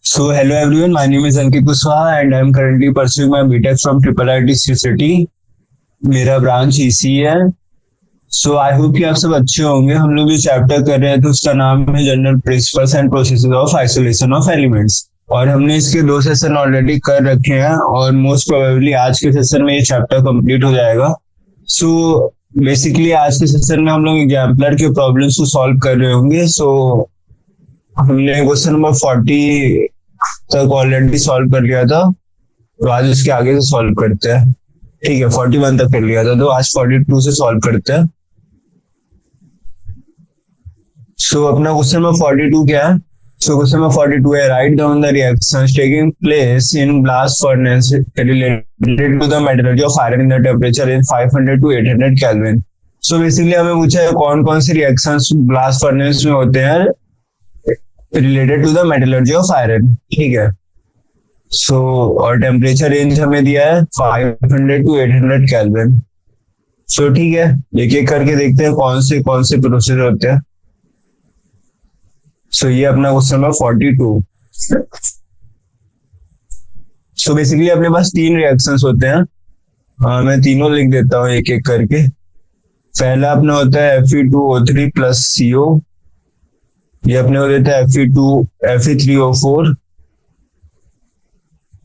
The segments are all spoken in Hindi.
So hello everyone, my name is Ankit Kuswaha and I am currently pursuing my BTech from Triple IIT City. मेरा ब्रांच इसी है. सो आई होप कि आप सब अच्छे होंगे. हम लोग जो चैप्टर कर रहे हैं तो उसका नाम है general principles and processes of isolation of elements. और हमने इसके 2 सेशन ऑलरेडी कर रखे हैं और मोस्ट प्रोबेबली आज के सेशन में ये चैप्टर कंप्लीट हो जाएगा. सो बेसिकली आज के सेशन में हम लोग एग्जाम्पलर के प्रॉब्लम्स को सॉल्व कर रहे होंगे. सो हमने क्वेश्चन नंबर 40 तक ऑलरेडी सॉल्व कर लिया था, तो आज उसके आगे से सॉल्व करते हैं. ठीक है, 41 तक कर लिया था तो आज 42 से सॉल्व करते हैं. सो अपना क्वेश्चन नंबर 42 क्या है? सो क्वेश्चन नंबर 42 है, write down the reactions taking place in blast furnace related to the metallurgy of iron in the temperature in 500 to 800 kelvin. So basically हमें पूछा है कौन कौन से रिएक्शंस ब्लास्ट फर्नेस में होते हैं related to the metallurgy of iron. ठीक है. सो और टेम्परेचर रेंज हमें दिया है 500 to 800 केल्विन. सो ठीक है, एक एक करके देखते हैं कौन से प्रोसेस होते हैं. सो ये अपना क्वेश्चन नंबर 42. सो बेसिकली अपने पास 3 रिएक्शंस होते हैं. मैं तीनों लिख देता हूँ एक एक करके. पहला अपना होता है Fe2O3 प्लस CO. ये अपने को देता है Fe3O4.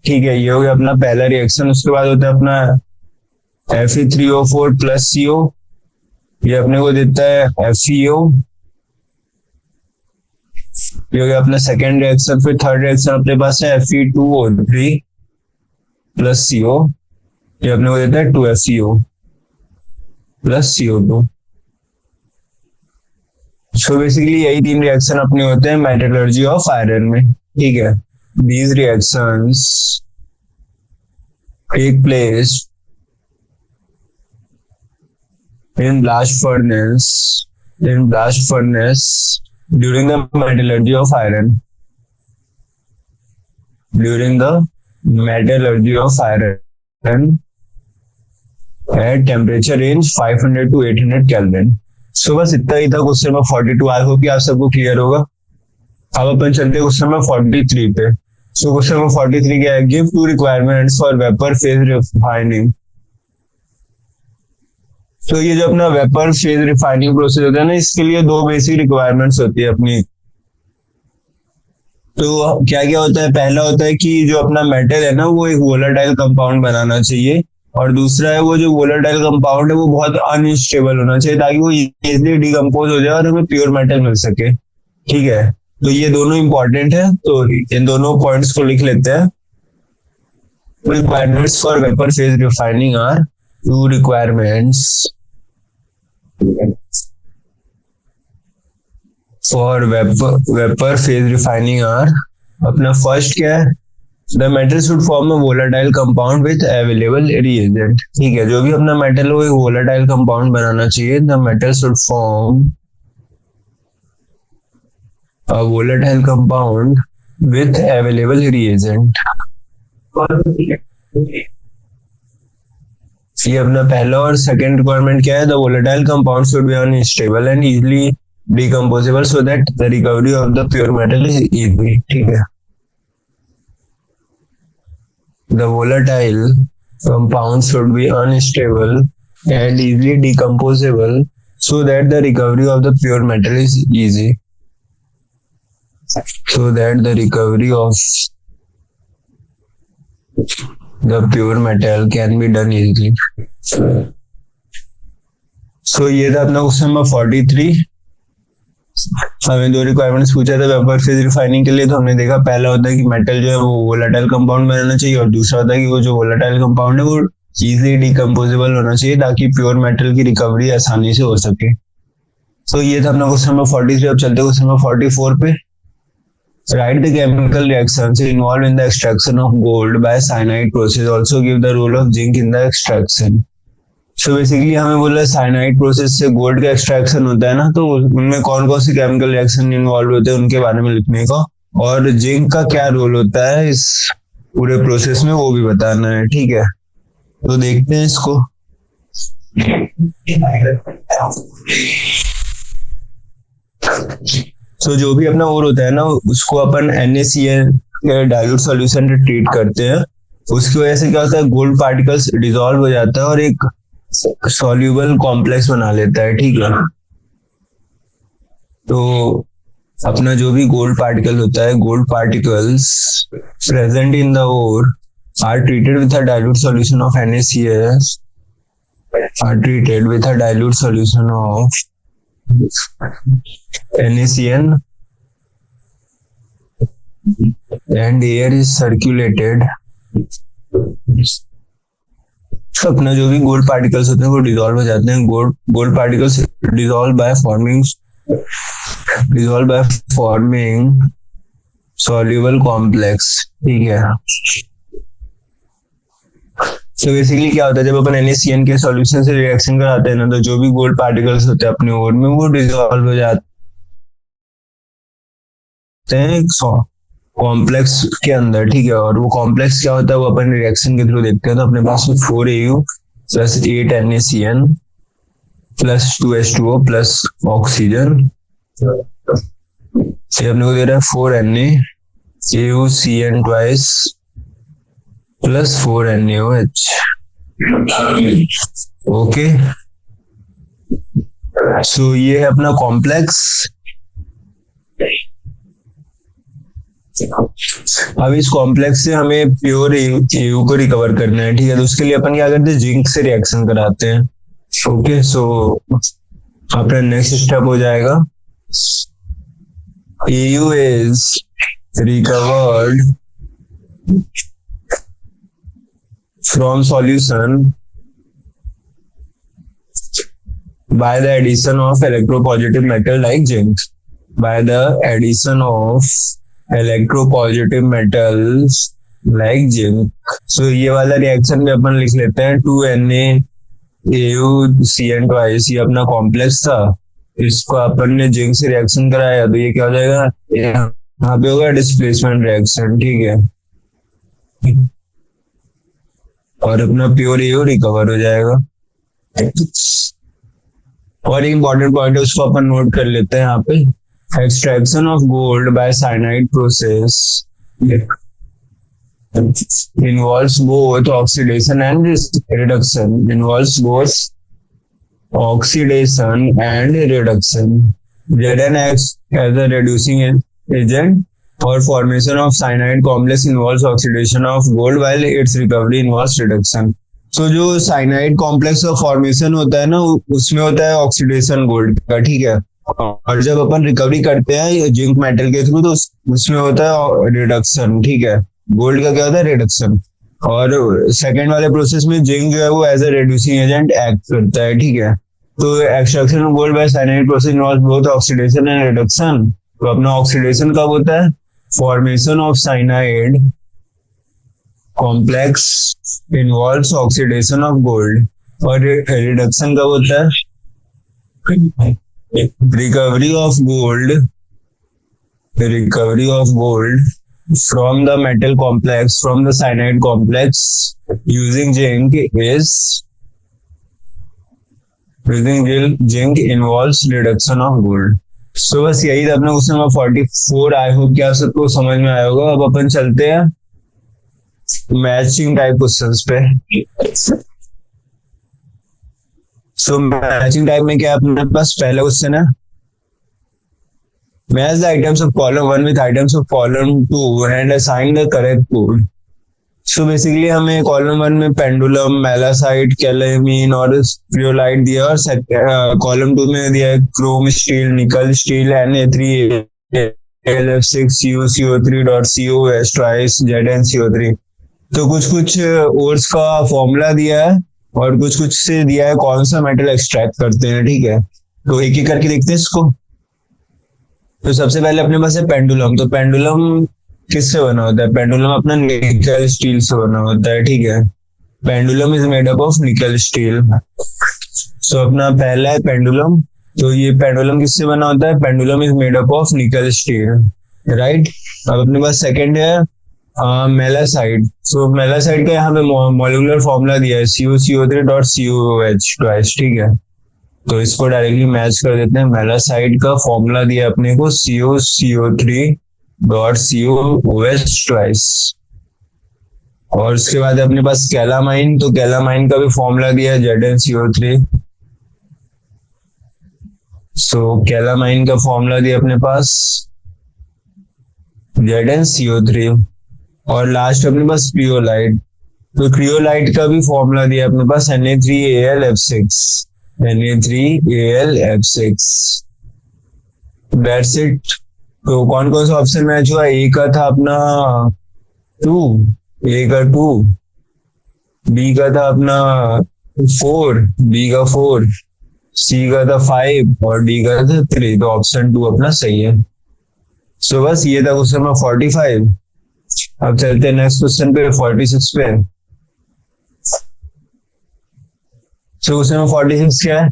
ठीक है, ये हो गया अपना पहला रिएक्शन. उसके बाद होता है अपना Fe3O4 प्लस CO. ये अपने को देता है FeO. ये हो गया अपना सेकेंड रिएक्शन. फिर थर्ड रिएक्शन अपने पास है Fe2O3 प्लस CO. ये अपने को देता है 2FeO plus CO2. So basically यही 3 रिएक्शन अपने होते हैं मेटलर्जी ऑफ आयरन में. ठीक है. These reactions take place in blast furnace during the metallurgy of iron at temperature range 500 to 800 Kelvin. सो बस इतना ही था क्वेश्चन नंबर 42. आई होप कि आप सबको क्लियर होगा. अब अपन चलते हैं क्वेश्चन नंबर 43 पे. सो क्वेश्चन नंबर 43 क्या है? Give 2 requirements for vapour phase refining. तो ये जो अपना वेपर फेज रिफाइनिंग प्रोसेस होता है ना, इसके लिए 2 बेसिक रिक्वायरमेंट्स होती है अपनी. तो क्या क्या होता है? पहला होता है कि जो अपना मेटल है ना वो एक वोलेटाइल कंपाउंड बनाना चाहिए, और दूसरा है वो जो वोलेटाइल कंपाउंड है वो बहुत अनस्टेबल होना चाहिए ताकि वो इजीली डिकम्पोज हो जाए और हमें प्योर मेटल मिल सके. ठीक है, तो ये दोनों इंपॉर्टेंट है, तो इन दोनों पॉइंट्स को लिख लेते हैं. Requirements for vapour phase refining are 2 requirements for vapour phase refining are. अपना फर्स्ट क्या है? The metal should form a volatile compound with available reagent. ठीक है, जो भी अपना मेटल हो एक volatile compound बनाना चाहिए. The metal should form a volatile compound with available reagent. ये अपना पहला और सेकंड रिक्वायरमेंट क्या है? The volatile compound should be unstable and easily decomposable so that the recovery of the pure metal is easy. ठीक है. The volatile compound should be unstable and easily decomposable so that the recovery of the pure metal is easy. So that the recovery of the pure metal can be done easily. So ये था अपना क्वेश्चन नंबर 43. हमें 2 रिक्वायरमेंट्स पूछा था वेपर फेज रिफाइनिंग के लिए. तो हमने देखा पहला होता है कि मेटल जो है वो वोलेटाइल कंपाउंड बनाना चाहिए, और दूसरा होता है कि वो जो वोलेटाइल कंपाउंड है वो इजीली डिकम्पोजेबल होना चाहिए ताकि प्योर मेटल की रिकवरी आसानी से हो सके. तो ये था अपना क्वेश्चन नंबर 43. अब चलते हैं क्वेश्चन नंबर 44 पे. Write the chemical reactions involved in the extraction of gold by cyanide process, also give the role of zinc in the extraction. So basically हमें बोला साइनाइड प्रोसेस से गोल्ड का एक्सट्रैक्शन होता है ना, तो उनमें कौन कौन से केमिकल रिएक्शन इन्वॉल्व होते हैं उनके बारे में लिखने का, और जिंक का क्या रोल होता है इस पूरे प्रोसेस में वो भी बताना है. ठीक है, तो देखते हैं इसको. तो जो भी अपना और होता है ना उसको अपन NaCl डाइल्यूट सॉल्यूशन से ट्रीट करते हैं, उसकी वजह से क्या होता है, गोल्ड पार्टिकल्स डिसॉल्व हो जाता है और एक सॉल्यूबल कॉम्प्लेक्स बना लेता है, ठीक है। तो अपना जो भी गोल्ड पार्टिकल होता है, gold particles present in the ore are treated with a dilute solution of NaCl, are treated with a dilute solution of NaCN, and air is circulated। अपना जो भी गोल्ड पार्टिकल्स होते हैं वो डिसॉल्व हो जाते हैं। Gold particles dissolve by forming soluble complex, ठीक है। तो बेसिकली क्या होता है, जब अपन NaCN के सॉल्यूशन से रिएक्शन कराते हैं ना, तो जो भी गोल्ड पार्टिकल्स होते हैं अपने ओर में वो डिसॉल्व हो जाते हैं कॉम्प्लेक्स के अंदर, ठीक है। और वो कॉम्प्लेक्स क्या होता है वो अपन रिएक्शन के थ्रू देखते हैं। तो अपने पास 4Au plus 8 NaCN plus 2H2O plus oxygen, ये अपने को दे रहा है 4 NaAuCN twice plus 4 NaOH, okay. So ये है अपना कॉम्प्लेक्स। अब इस कॉम्प्लेक्स से हमें प्योर AU को रिकवर करना है, ठीक है। तो उसके लिए अपन क्या करते हैं, जिंक से रिएक्शन कराते हैं, ओके। सो अपना नेक्स्ट स्टेप हो जाएगा, AU is recovered from solution by the addition of electropositive metal like zinc, by the addition of electropositive metals like zinc। so ये वाला रिएक्शन भी अपन लिख लेते हैं 2 NaAuCN ट्वाइस, ये अपना कॉम्प्लेक्स था, इसको अपन ने जिंक से रिएक्शन कराया, तो ये क्या हो जाएगा, यहाँ पे होगा डिस्प्लेसमेंट रिएक्शन, ठीक है। और अपना प्योर AU रिकवर हो जाएगा। और इंपॉर्टेंट पॉइंट है उसको अपन नोट कर लेते हैं यहाँ पे, extraction of gold by cyanide process involves both oxidation and reduction, involves both oxidation and reduction। Zn acts as a reducing agent for formation of cyanide complex involves oxidation of gold while its recovery involves reduction। so जो साइनाइड कॉम्प्लेक्स का फॉर्मेशन होता है ना, उसमें होता है ऑक्सीडेशन गोल्ड का, ठीक है। और जब अपन रिकवरी करते हैं जिंक मेटल के थ्रू, तो उसमें होता है रिडक्शन, ठीक है। गोल्ड का क्या होता है, रिडक्शन। और सेकेंड वाले प्रोसेस में जिंक जो है वो as a reducing agent act करता है, ठीक है। तो extraction of gold by cyanide process involves both oxidation and reduction. तो अपना ऑक्सीडेशन कब होता है, formation of cyanide complex involves oxidation of gold, और reduction कब होता है, recovery of gold from the metal complex, from the cyanide complex using zinc involves reduction of gold। सो बस यही था अपना क्वेश्चन नंबर 44। आई होप कि आप सबको समझ में आया होगा। अब अपन चलते हैं मैचिंग टाइप क्वेश्चंस पे। सो मैचिंग टाइप में क्या अपने पास पहला क्वेश्चन है, match the items of column 1 with items of column 2 and assign the correct code. So basically हमें कॉलम 1 में पेंडुलम, मेलासाइट, कैलेमीन और क्रियोलाइट दिया, और कॉलम 2 में दिया है क्रोम स्टील, निकल स्टील, Na3LF6UCO3.COS ट्वाइस ZnCO3। तो कुछ ओर्स का फॉर्मूला दिया है और कुछ से दिया है कौन सा मेटल एक्सट्रैक्ट करते हैं, ठीक है। तो एक एक करके देखते हैं इसको। तो सबसे पहले अपने पास है पेंडुलम। तो पेंडुलम किससे बना होता है, पेंडुलम अपना निकल स्टील से बना होता है, ठीक है। Pendulum is made up of nickel steel. So अपना पहला है पेंडुलम। तो ये पेंडुलम किससे बना होता है, pendulum is made up of nickel steel, right. अब अपने पास सेकंड है मेलासाइट। सो मेलासाइट का यहाँ पे मॉलिक्यूलर फॉर्मूला दिया है CuCO3.COH ट्वाइस, ठीक है। तो इसको डायरेक्टली मैच कर देते हैं। मेलासाइट का फॉर्मूला दिया अपने को CuCO3 डॉट COOH ट्वाइस। और उसके बाद अपने पास कैलामाइन, तो कैलामाइन का भी फॉर्मूला दिया है ZnCO3। सो कैलामाइन का फॉर्मूला दिया अपने पास ZnCO3। और लास्ट अपने पास क्रियोलाइट, तो क्रियोलाइट का भी फॉर्मूला दिया अपने पास Na3AlF6। Na3AlF6। That's it. तो कौन कौन सा ऑप्शन मैच हुआ? ए का था अपना 2, ए का 2, बी का था अपना 4, बी का 4, सी का था 5 और डी का था 3। तो ऑप्शन 2 अपना सही है। सो बस ये था क्वेश्चन नंबर 45। अब चलते हैं नेक्स्ट क्वेश्चन पे, 46 पे। सो क्वेश्चन नंबर 46 क्या है?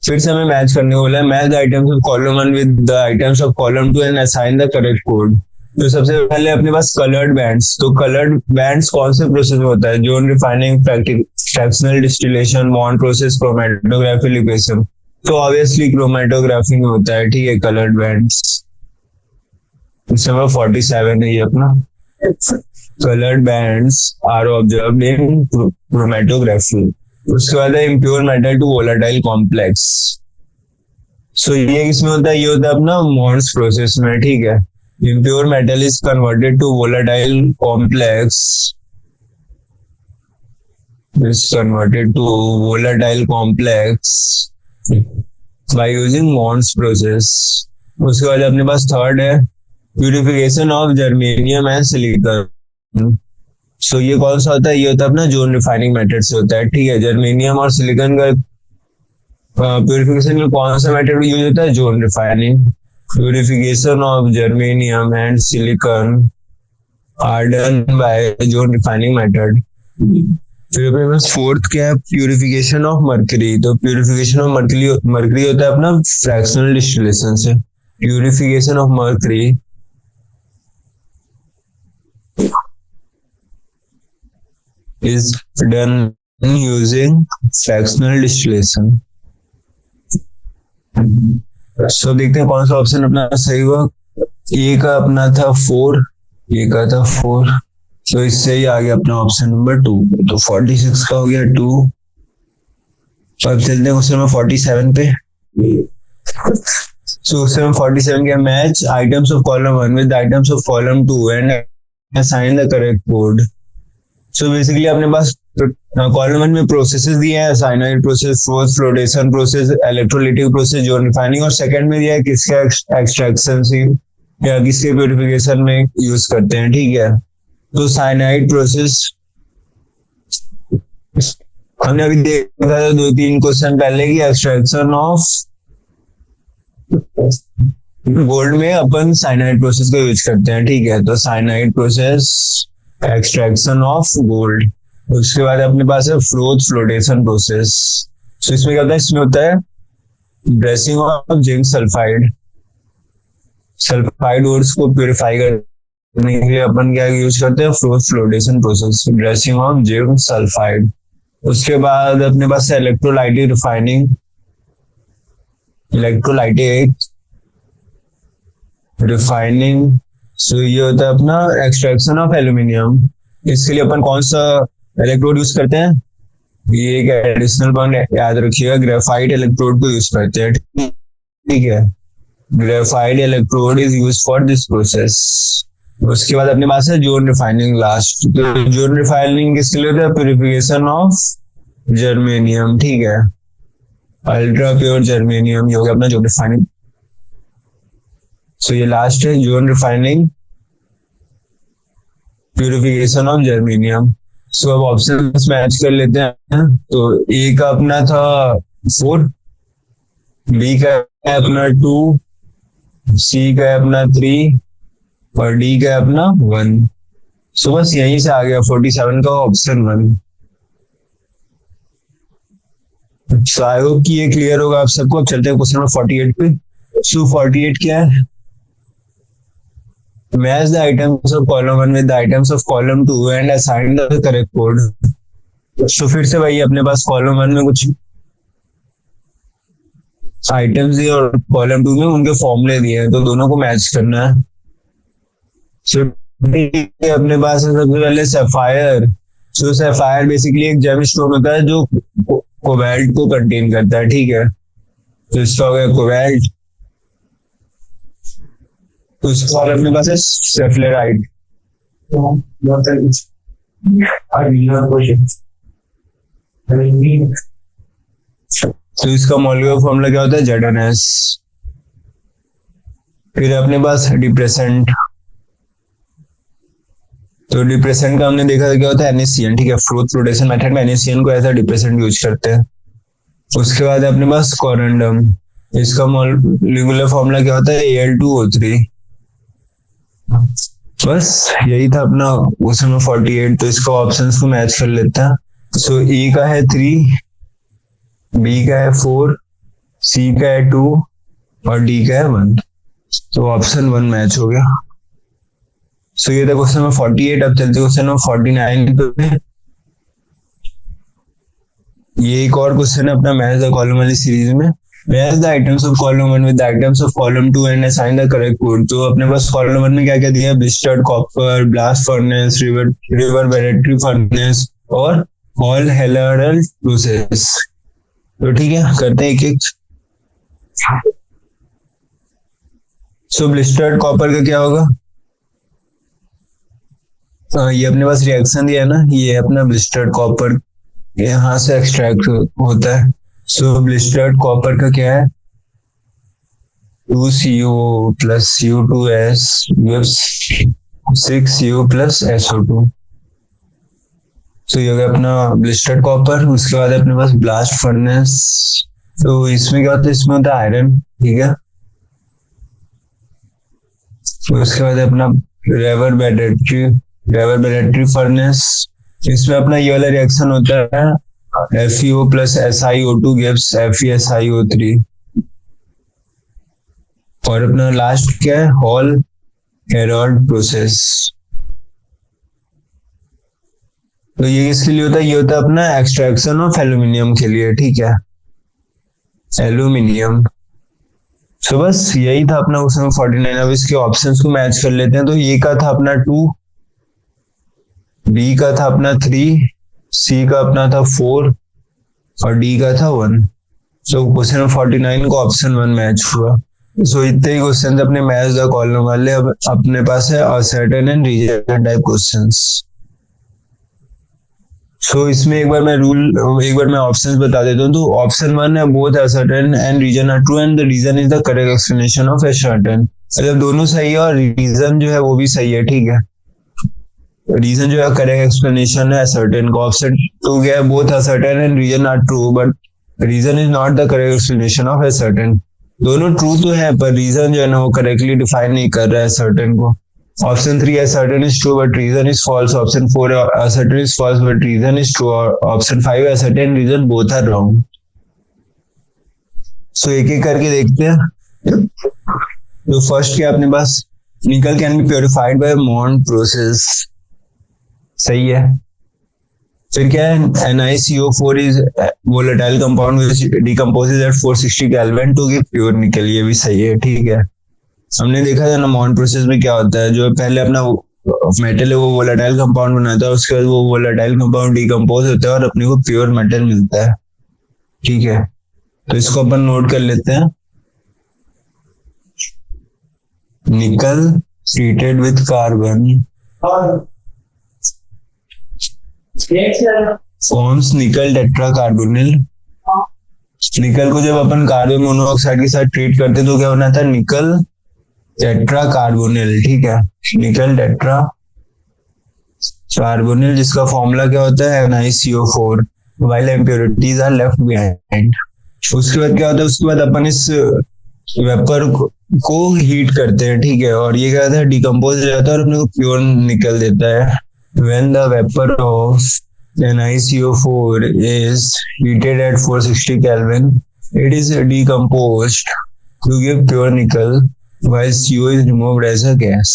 फिर से हमें मैच करने को बोला है। Match the items of column 1 with the items of column 2 and assign the correct code. तो सबसे पहले अपने पास कलर्ड बैंड्स, तो कलर्ड बैंड्स कौन से प्रोसेस में होता है? Zone refining, fractional distillation, bond process, chromatography, liquation. तो ऑब्वियसली क्रोमेटोग्राफी में होता है, ठीक है, कलर्ड बैंड्स। नंबर 47 है ये अपना। Coloured bands are observed in chromatography. उसके बाद है impure metal to volatile complex. So ये किसमें होता है? ये होता है अपना मॉन्स प्रोसेस में, ठीक है। Impure metal is converted to volatile complex, is converted to volatile complex by using Mons process। उसके बाद अपने पास थर्ड है purification of germanium and silicon. So ये कौन सा होता है? ये होता है अपना जोन रिफाइनिंग मेथड से होता है, ठीक है। जर्मेनियम और सिलिकॉन का प्यूरिफिकेशन में कौन सा मेथड यूज होता है? Zone refining. Purification of germanium and silicon are done by zone refining method. फिर अपने पास फोर्थ क्या है? Purification of mercury. तो प्यूरिफिकेशन ऑफ मर्करी होता है अपना फ्रैक्शनल डिस्टिलेशन से। Purification of mercury is done using fractional distillation। सो देखते हैं कौन सा ऑप्शन अपना सही हुआ। ए का अपना था 4, ए का था 4, तो इससे ही आ गया अपना ऑप्शन नंबर 2। तो 46 का हो गया 2। अब चलते हैं क्वेश्चन नंबर 47 पे। सो क्वेश्चन नंबर 47 क्या? Match items of column 1 with items of column 2 and assign the correct code. So basically अपने पास कॉलम 1 में प्रोसेसेस दिए हैं, cyanide process, flotation process, electrolytic process, zone refining. और सेकंड में दिया है किसका एक्सट्रैक्शन या किसके प्यूरिफिकेशन में यूज करते हैं, ठीक है। तो साइनाइड प्रोसेस हमने अभी देखा था 2-3 क्वेश्चन पहले की, एक्सट्रैक्शन ऑफ गोल्ड में अपन साइनाइड प्रोसेस का यूज करते हैं, ठीक है। तो cyanide process, extraction of gold. उसके बाद अपने पास है फ्लोटेशन प्रोसेस। तो इसमें क्या होता है? इसमें होता है dressing of zinc sulphide. Sulphide ores को प्यूरिफाई करने के लिए अपन क्या यूज करते हैं? Flotation process, dressing of zinc sulphide. उसके बाद अपने पास है इलेक्ट्रोलाइटिक रिफाइनिंग, इलेक्ट्रोलाइटिक रिफाइनिंग। सो ये होता है अपना एक्सट्रैक्शन ऑफ एल्यूमिनियम। इसके लिए अपन कौन सा इलेक्ट्रोड यूज करते हैं? ये एक एडिशनल पॉइंट याद रखिएगा, ग्रेफाइट इलेक्ट्रोड को यूज करते हैं, ठीक है। Graphite electrode is use for this process. उसके बाद अपने पास है जोन रिफाइनिंग लास्ट। तो जोन रिफाइनिंग किसके लिए होता है? प्यूरिफिकेशन ऑफ जर्मेनियम, ठीक है। अल्ट्रा प्योर जर्मेनियम ये हो गया अपना जोन रिफाइनिंग। सो ये लास्ट है zone refining, purification of germanium. So अब ऑप्शन मैच कर लेते हैं। तो ए का अपना था 4, बी का है अपना 2, सी का है अपना 3 और डी का है अपना 1। सो बस यहीं से आ गया 47 का ऑप्शन 1। सो आई होप कि ये क्लियर होगा आप सबको। अब चलते हैं क्वेश्चन नंबर 48 पे। सो 48 क्या है? Match the items of column 1 with the items of column 2 and assign the correct code। तो फिर से भाई अपने पास कॉलम 1 में कुछ आइटम्स दिए और कॉलम 2 में उनके फॉर्मूले दिए हैं, तो दोनों को मैच करना है। सो अपने पास है सबसे पहले सैफायर। सो सैफायर बेसिकली एक जेमस्टोन होता है जो कोबाल्ट को कंटेन करता है, ठीक है। तो इसका हो गया कोबाल्ट। तो उसके बाद अपने पास है सेफ्लेराइट। तो इसका मॉलिक्यूलर फॉर्मूला क्या होता है, ZnS। फिर अपने पास डिप्रेसेंट। तो डिप्रेसेंट का हमने देखा था क्या होता है, NaCN, ठीक है। फ्लोटेशन मेथड में NaCN को ऐसा डिप्रेसेंट यूज करते हैं। उसके बाद अपने पास कोरंडम। इसका मॉलिक्यूलर फॉर्मूला क्या होता है, Al2O3। बस यही था अपना क्वेश्चन 48। तो इसका ऑप्शंस को मैच कर लेते हैं। सो E का है 3, B का है 4, C का है 2 और D का है 1। तो ऑप्शन 1 मैच हो गया। सो ये था क्वेश्चन नंबर 48। अब चलते क्वेश्चन नंबर 49 पे। ये एक और क्वेश्चन है अपना मैच द कॉलम वाली सीरीज में। Match the items of column 1 with the items of column 2 and assign the correct code. तो अपने पास कॉलम 1 में क्या क्या दिया है, blistered copper, blast furnace, reverberatory furnace और हॉल हेलरल प्रोसेस। तो ठीक है, करते हैं एक एक। सो ब्लिस्टर्ड कॉपर का क्या होगा, ये अपने पास रिएक्शन दिया है ना, ये अपना ब्लिस्टर्ड कॉपर यहाँ से एक्सट्रैक्ट होता है। सो ब्लिस्टर्ड कॉपर का क्या है, 2CO plus U2S gives 6U plus SO2। तो ये हो गया अपना ब्लिस्टर्ड कॉपर। उसके बाद अपने पास ब्लास्ट फर्नेस। तो इसमें क्या होता है, इसमें होता है आयरन, ठीक है। उसके बाद अपना रेवर्बरेटरी फर्नेस। इसमें अपना ये वाला रिएक्शन होता है, FeO plus SiO2 gives FeSiO3। और अपना लास्ट क्या है, हॉल हेरल्ड प्रोसेस। तो ये किसके लिए होता है, ये होता है अपना एक्सट्रैक्शन ऑफ एल्यूमिनियम के लिए, ठीक है, एल्यूमिनियम। सो बस यही था अपना क्वेश्चन 49। अब इसके ऑप्शंस को मैच कर लेते हैं। तो ये का था अपना 2, B का था अपना 3, C का अपना था 4 और D का था 1। सो क्वेश्चन 49 को ऑप्शन 1 मैच हुआ। सो इतने ही क्वेश्चन अपने मैच द कॉलम वाले। अब अपने पास है assertion and rejected type questions. So इसमें एक बार मैं ऑप्शंस बता देता हूँ। तो ऑप्शन 1 है both assertion and reason are true and the reason is the correct explanation of assertion. मतलब दोनों सही है और रीजन जो है वो भी सही है, ठीक है। रीजन जो है करेक्ट एक्सप्लेनेशन है असर्टेन का। ऑप्शन 2 गया है both assertion and reason are true but reason is not the correct explanation of assertion. दोनों ट्रू तो है पर रीजन जो है ना वो करेक्टली डिफाइन नहीं कर रहा है असर्टेन को। Option 3 assertion is true but reason is false. Option 4 assertion is false but reason is true. और option 5 assertion reason both are wrong. So एक एक करके देखते हैं। तो फर्स्ट क्या अपने पास, nickel can be purified by Mond process, सही है। फिर क्या है, NiCO4 is volatile compound which decomposes at 460 kelvin to give pure nickel, ये भी सही है, ठीक है। हमने देखा था ना मॉन्ड प्रोसेस में क्या होता है, जो पहले अपना मेटल है वो वोलेटाइल कंपाउंड बनाता है, उसके बाद वो वोलेटाइल कंपाउंड डिकम्पोज होता है और अपने को प्योर मेटल मिलता है, ठीक है। तो इसको अपन नोट कर लेते हैं। निकल ट्रीटेड विथ कार्बन फॉर्म्स निकल टेट्राकार्बोनिल। निकल को जब अपन कार्बन मोनोऑक्साइड के साथ ट्रीट करते तो क्या होना था, निकल टेट्राकार्बोनिल, ठीक है। निकल टेट्रा कार्बोनिल जिसका फॉर्मूला क्या होता है, NiCO4 while impurities are left behind. उसके बाद क्या होता है, उसके बाद अपन इस वेपर को हीट करते हैं, ठीक है। और ये क्या होता है, डिकम्पोज हो जाता है और अपने को प्योर निकल देता है। When the vapor of NiCO4 is heated at 460 Kelvin, it is decomposed to give pure nickel, while CO is removed as a gas.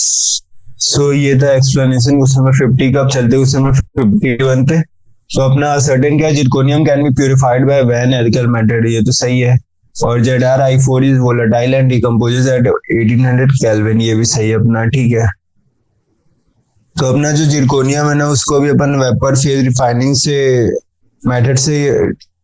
So ये था explanation क्वेश्चन नंबर 50 का। अब चलते क्वेश्चन नंबर 51 पे। तो अपना सर्टेन क्या, zirconium can be purified by van Arkel method, ये तो सही है। और ZrI4 is volatile and decomposes at 1800 kelvin, ये भी सही है अपना, ठीक है। तो अपना जो जिरकोनियम है ना, उसको भी अपन वेपर फेज रिफाइनिंग से मेथड से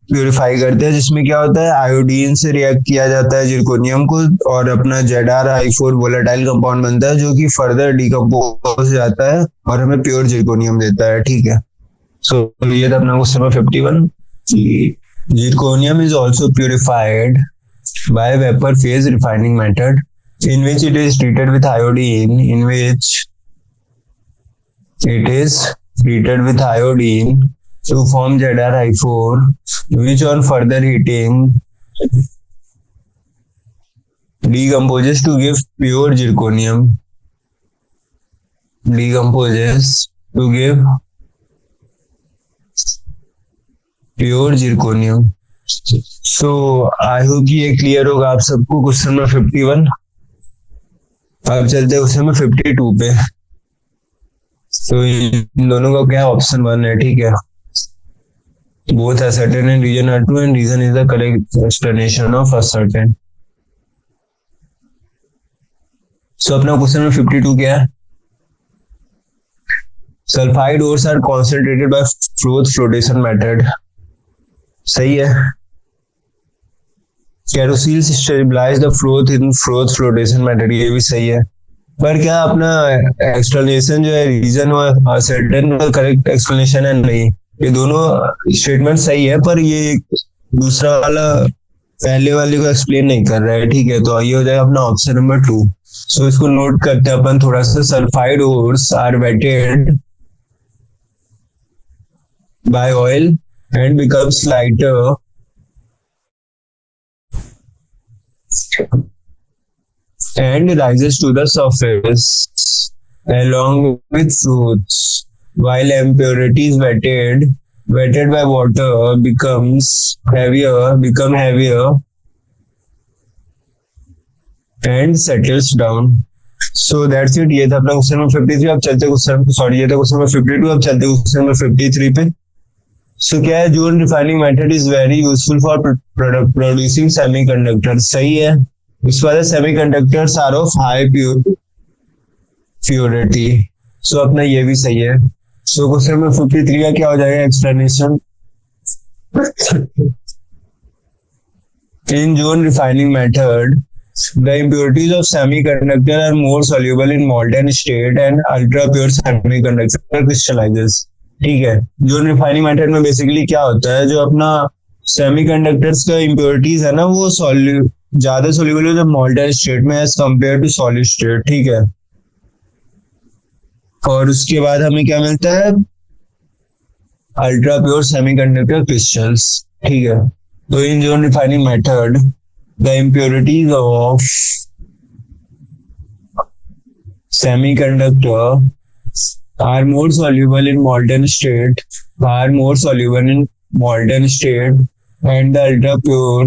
प्यूरिफाई करते हैं, जिसमें क्या होता है, आयोडीन से रिएक्ट किया जाता है जिरकोनियम को, और अपना ZrI4 वोलेटाइल कंपाउंड बनता है, जो कि फर्दर डिकम्पोज हो जाता है और हमें प्योर जिरकोनियम देता है, ठीक है। सो ये था अपना question number 51। Zirconium is also purified by vapor phase refining method, in which it is treated with iodine, to form ZrI4, which on further heating decomposes to give pure zirconium. So I hope कि ये क्लियर होगा आप सबको क्वेश्चन नंबर 51। अब चलते हैं क्वेश्चन नंबर 52 पे। तो इन दोनों का क्या ऑप्शन 1 है, ठीक है। Both assertion and reason are true and reason is the correct explanation of assertion. So अपना क्वेश्चन नंबर 52 क्या है, sulphide ores are concentrated by froth flotation method, सही है। Cresols stabilise the froth in froth flotation method, ये भी सही है। पर क्या अपना एक्सप्लेनेशन जो है रीजन और असर्टेन का करेक्ट एक्सप्लेनेशन है, नहीं। ये दोनों स्टेटमेंट सही है, पर ये दूसरा वाला पहले वाले को एक्सप्लेन नहीं कर रहा है, ठीक है। तो ये हो जाएगा अपना ऑप्शन नंबर 2। सो इसको नोट करते हैं अपन थोड़ा सा। Sulphide ores are wetted by oil and becomes lighter and rises to the surface along with fruits, while impurities wetted by water become heavier and settles down. So that's it। ये था अपना क्वेश्चन नंबर 53। अब चलते ये था क्वेश्चन नंबर 52। अब चलते क्वेश्चन नंबर 53 पे। सो क्या है, zone refining method is very useful for producing semiconductor, सही है। उस वाले semiconductors are of high purity, so अपना ये भी सही है। सो क्वेश्चन नंबर 53 का क्या हो जाएगा explanation. In zone refining method the impurities of semiconductor are more soluble in molten state and ultra pure semiconductor crystallizes, ठीक है। जो रिफाइनिंग मेथड में बेसिकली क्या होता है, जो अपना सेमीकंडक्टर्स का इम्प्योरिटीज है ना, वो ज्यादा सोल्यूबल है मोल्टन स्टेट में as compare to solid state, ठीक है। और उसके बाद हमें क्या मिलता है, अल्ट्रा प्योर सेमीकंडक्टर क्रिस्टल्स, ठीक है। तो इन जो refining method the impurities of semiconductor are more soluble in molten state, and the ultra pure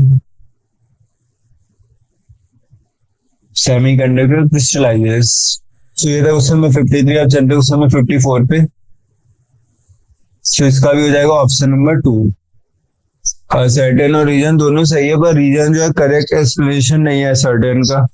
semiconductor crystallizes. So ये था क्वेश्चन नंबर 53। अब चलते क्वेश्चन नंबर 54 पे। तो इसका भी हो जाएगा ऑप्शन नंबर 2। असर्टेन और रीजन दोनों सही है, पर रीजन जो है करेक्ट एक्सप्लेनेशन नहीं है असर्टेन का।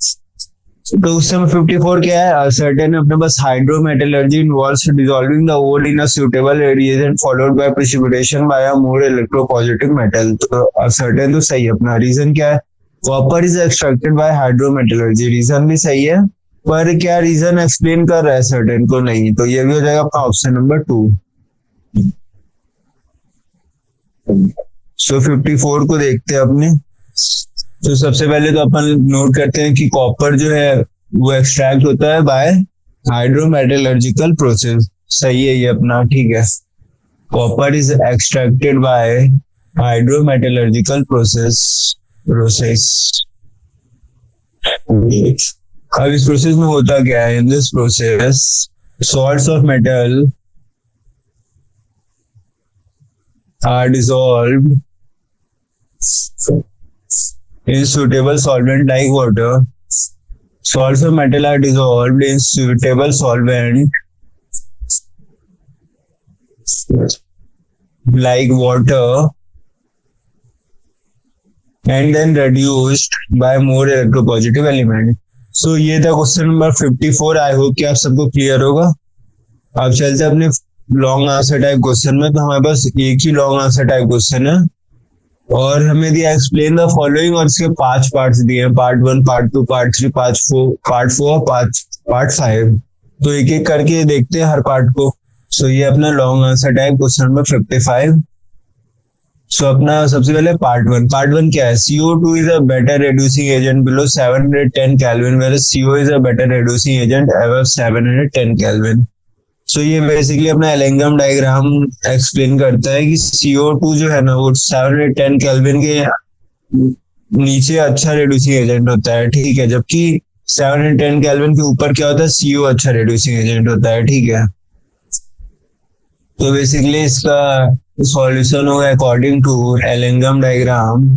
तो उस समय 54 क्या है, असर्टेन अपने पास hydrometallurgy involves dissolving the ore in a suitable reagent followed by precipitation by a more electropositive metal. तो असर्टेन तो सही है अपना। रीजन क्या है, copper is extracted by hydrometallurgy, reason भी सही है, पर क्या रीजन एक्सप्लेन कर रहा है असर्टेन को, नहीं। तो ये भी हो जाएगा अपना ऑप्शन नंबर 2। सो 54 को देखते हैं अपने। तो सबसे पहले तो अपन नोट करते हैं कि कॉपर जो है वो एक्सट्रैक्ट होता है बाय हाइड्रोमेटलर्जिकल प्रोसेस, सही है ये अपना, ठीक है। Copper is extracted bye hydrometallurgical process. अब इस प्रोसेस में होता क्या है, in this process salts of metal are dissolved in suitable solvent like water. Salts of metal are dissolved in suitable solvent like water and then reduced by more electropositive element. So ये था क्वेश्चन नंबर 54। आई होप कि आप सबको क्लियर होगा। अब चलते हैं अपने लॉन्ग आंसर टाइप क्वेश्चन में। तो हमारे पास एक ही लॉन्ग आंसर टाइप क्वेश्चन है और हमें दिया एक्सप्लेन द फॉलोइंग और इसके 5 पार्ट्स दिए हैं, part 1, part 2, part 3, part 4, part 5। तो एक एक करके देखते हैं हर पार्ट को। सो ये अपना long answer type question number 55। So अपना सबसे पहले पार्ट 1 क्या है? CO2 is a better reducing agent below 710 kelvin whereas CO is a better reducing agent above 710 kelvin. So ये बेसिकली अपना एलेंगम डायग्राम एक्सप्लेन करता है कि CO2 जो है ना वो 710 केल्विन के नीचे अच्छा रिड्यूसिंग एजेंट होता है, ठीक है, जबकि 710 केल्विन के ऊपर क्या होता है? CO अच्छा रिड्यूसिंग एजेंट होता है, ठीक है। तो बेसिकली इसका सॉल्यूशन होगा अकॉर्डिंग टू एलेंगम डायग्राम।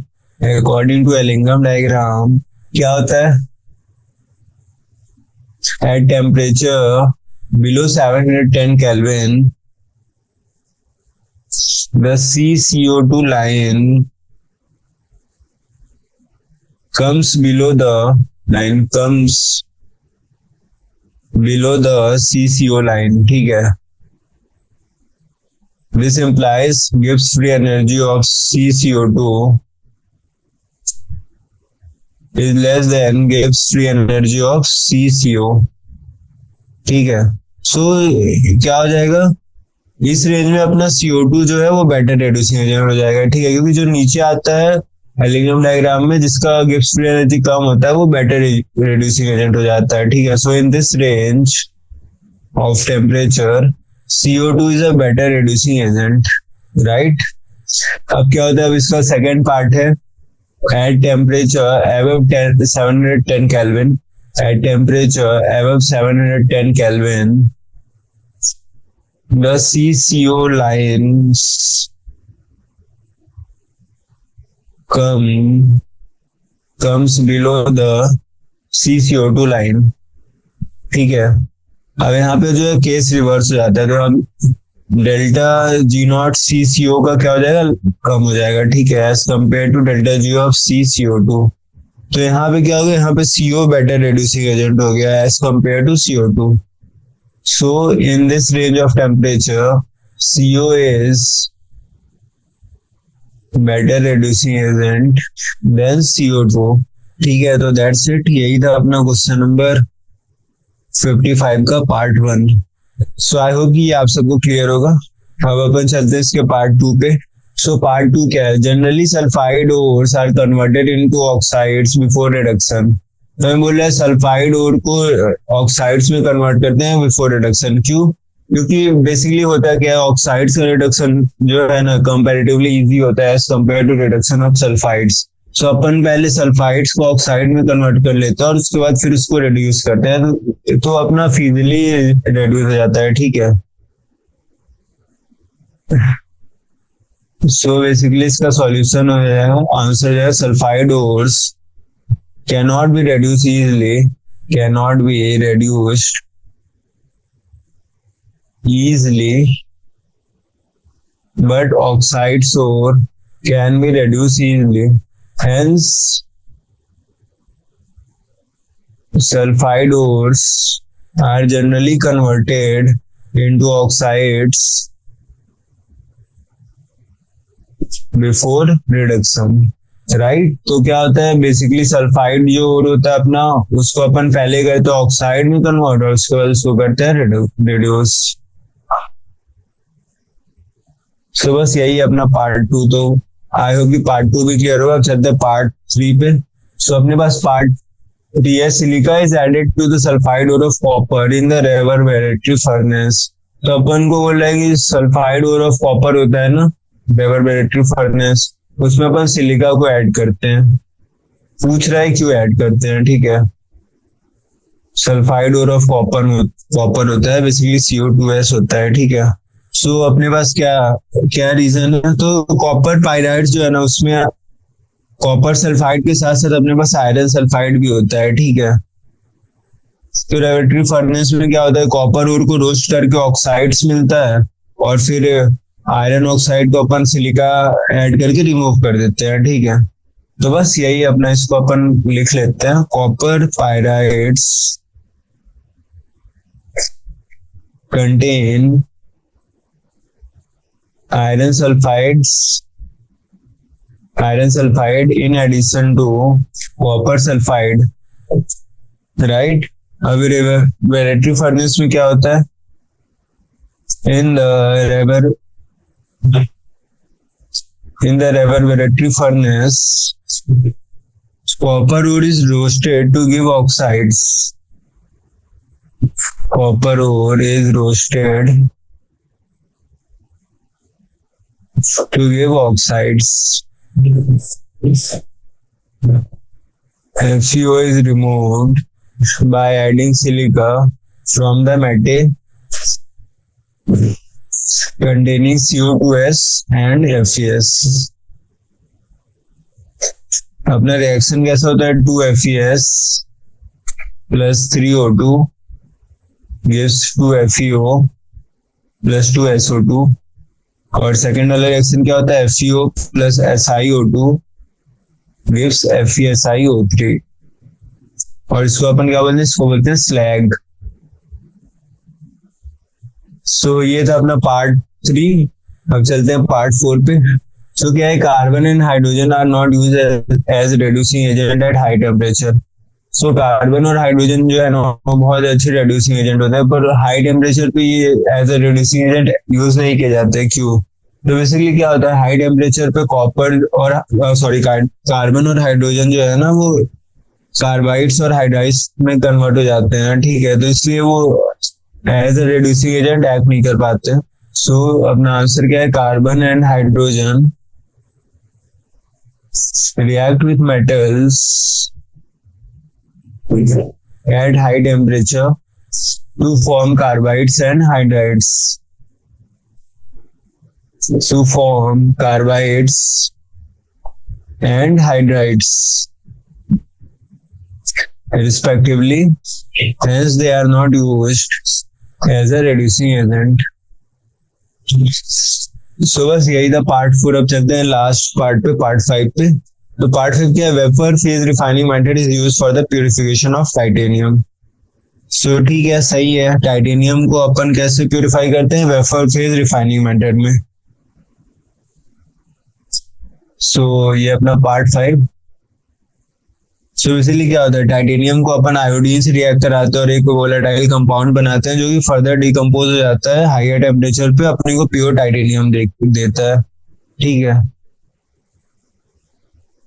क्या होता है? At temperature below 710 Kelvin, the CCO2 line comes below the CCO line, ठीक है। This implies Gibbs free energy of CCO2 is less than Gibbs free energy of CCO, ठीक है। सो क्या हो जाएगा? इस रेंज में अपना CO2 जो है वो बेटर रिड्यूसिंग एजेंट हो जाएगा, ठीक है, क्योंकि जो नीचे आता है एलिगम डायग्राम में जिसका गिब्स फ्री एनर्जी कम होता है वो बेटर रिड्यूसिंग एजेंट हो जाता है, ठीक है। So in this range of temperature CO2 is a better reducing agent, right. अब क्या होता है? अब इसका सेकेंड पार्ट है at temperature above 710 kelvin. At temperature above 710 Kelvin, the CCO lines comes below the CCO2 line, ठीक है। अब यहाँ पे जो है केस रिवर्स हो जाता है, तो अब डेल्टा G0 CCO का क्या हो जाएगा? कम हो जाएगा, ठीक है, as compare to delta G of CCO2। तो यहाँ पे क्या हो गया? यहाँ पे CO बेटर रिड्यूसिंग एजेंट हो गया as compare to CO2। So in this range of temperature CO is better reducing agent than CO2, ठीक है। तो दैट्स इट, यही था अपना क्वेश्चन नंबर 55 का पार्ट 1। सो आई होप कि आप सबको क्लियर होगा। अब अपन चलते हैं इसके पार्ट 2 पे। सो पार्ट 2 क्या है? Generally sulphide ores are converted into oxides before reduction. तो मैं बोल रहा है सल्फाइड ओर को ऑक्साइड्स में कन्वर्ट करते हैं बिफोर रिडक्शन। क्यों? क्योंकि बेसिकली होता है क्या है, ऑक्साइड्स का रिडक्शन जो है ना कंपैरेटिवली इजी होता है as compare to reduction of sulphides. So अपन पहले सल्फाइड्स को ऑक्साइड में कन्वर्ट कर लेते हैं और उसके बाद फिर उसको रिड्यूस करते हैं, तो अपना फिजिली रिड्यूस हो जाता है, ठीक है। सो बेसिकली इसका सॉल्यूशन हो जाएगा, आंसर जो है sulphide ores cannot be reduced easily, but oxides ore can be reduced easily. Hence, sulfide ores are generally converted into oxides before reduction, right. तो क्या होता है? बेसिकली सल्फाइड जो और होता है अपना, उसको अपन पहले करते हैं ऑक्साइड में कन्वर्ट और उसके बाद उसको करते हैं रिड्यूस। सो बस यही अपना पार्ट 2। तो आई होप कि पार्ट 2 भी क्लियर होगा। अब चलते हैं पार्ट 3 पे। सो अपने पास पार्ट 3 है, silica is added to the sulphide ore of copper in the reverberatory furnace. तो अपन को बोल रहा है कि सल्फाइड ओर ऑफ कॉपर होता है ना रेवर्बरेटरी फर्नेस, उसमें अपन सिलिका को ऐड करते हैं। पूछ रहा है क्यों ऐड करते हैं, ठीक है। सल्फाइड ओर ऑफ कॉपर होता है, बेसिकली CO2S होता है, ठीक है। सो अपने पास क्या क्या रीजन है? तो कॉपर पाइराइड जो है ना उसमें कॉपर सल्फाइड के साथ साथ अपने पास आयरन सल्फाइड भी होता है, ठीक है। तो रेवर्बरेटरी फर्नेस में क्या होता है? कॉपर ओर को रोस्ट करके ऑक्साइड्स मिलता है और फिर आयरन ऑक्साइड को अपन सिलिका ऐड करके रिमूव कर देते हैं, ठीक है। तो बस यही अपना, इसको अपन लिख लेते हैं, copper pyrites contain iron sulfides iron sulfide in addition to copper sulfide, right. अभी रेवेरेटरी फर्नेस में क्या होता है, इन द रेवर in the reverberatory furnace copper ore is roasted to give oxides. Copper ore is roasted to give oxides. FeO is removed by adding silica from the metal containing CO2s and FeS. अपना रिएक्शन कैसा होता है, 2FeS plus 3O2 gives 2FeO plus 2SO2, और सेकेंड वाला रिएक्शन क्या होता है, FeO plus SiO2 gives FeSiO3, और इसको अपन क्या बोलते हैं, इसको बोलते हैं स्लैग। सो ये था अपना पार्ट 3। अब चलते हैं पार्ट 4 पे। सो क्या है, carbon and hydrogen are not use as reducing agent at high temperature. So carbon और हाइड्रोजन जो है ना, वो बहुत अच्छे रेड्यूसिंग एजेंट होते हैं, पर हाई टेम्परेचर पे ये as a reducing agent use नहीं किए जाते। क्यों? तो बेसिकली क्या होता है, हाई टेम्परेचर पे कॉपर और कार्बन और हाइड्रोजन जो है ना, वो कार्बाइड्स और हाइड्राइड्स में कन्वर्ट हो जाते हैं, ठीक है। तो इसलिए वो as a reducing agent act नहीं कर पाते। सो अपना आंसर क्या है, carbon and hydrogen react with metals at high temperature to form carbides and hydrides. To form carbides and hydrides respectively. Hence they are not used as a reducing agent. सो बस यही था पार्ट 4। अब चलते हैं लास्ट पार्ट पे, पार्ट 5 पे। तो पार्ट 5 क्या है, vapour phase refining method is used for the purification of titanium. So ठीक है, सही है। टाइटेनियम को अपन कैसे प्यूरिफाई करते हैं, वेपर फेज रिफाइनिंग मेथड में। सो ये अपना पार्ट 5। सो बेसिकली क्या होता है, टाइटेनियम को अपन आयोडीन से रिएक्ट कराते हैं और एक वोलेटाइल कंपाउंड बनाते हैं, जो कि फर्दर डिकम्पोज हो जाता है हायर टेम्परेचर पे, अपने को प्योर टाइटेनियम देता है, ठीक है।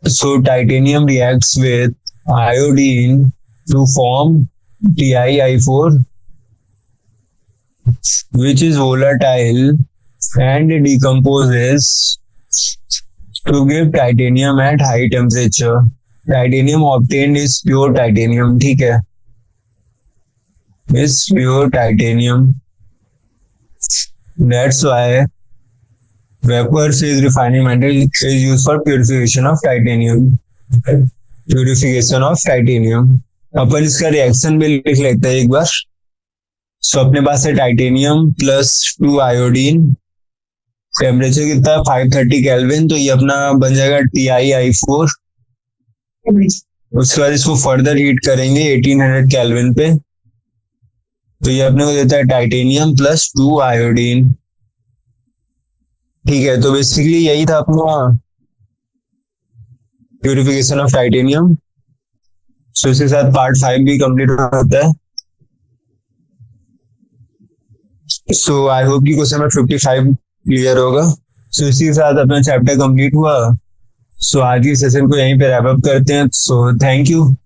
So titanium reacts with iodine to form TiI4 which is volatile and decomposes to give titanium at high temperature. Titanium obtained is pure titanium, ठीक है, is pure titanium. That's why vapor phase refining method is used for purification of titanium. Purification of titanium. अपन इसका रिएक्शन भी लिख लेते हैं एक बार। सो अपने पास है टाइटेनियम प्लस 2 आयोडीन, टेम्परेचर कितना है 530 केल्विन, तो ये अपना बन जाएगा TiI4। उसके बाद इसको फर्दर हीट करेंगे 1800 केल्विन पे, तो ये अपने को देता है टाइटेनियम प्लस 2 आयोडीन, ठीक है। तो बेसिकली यही था अपना प्यूरिफिकेशन ऑफ टाइटेनियम। सो इसके साथ पार्ट 5 भी कंप्लीट होता है। सो आई होप कि क्वेश्चन नंबर 55 क्लियर होगा। सो इसी के साथ अपना चैप्टर कंप्लीट हुआ। सो आज की सेशन को यहीं पे रैप अप करते हैं। So thank you.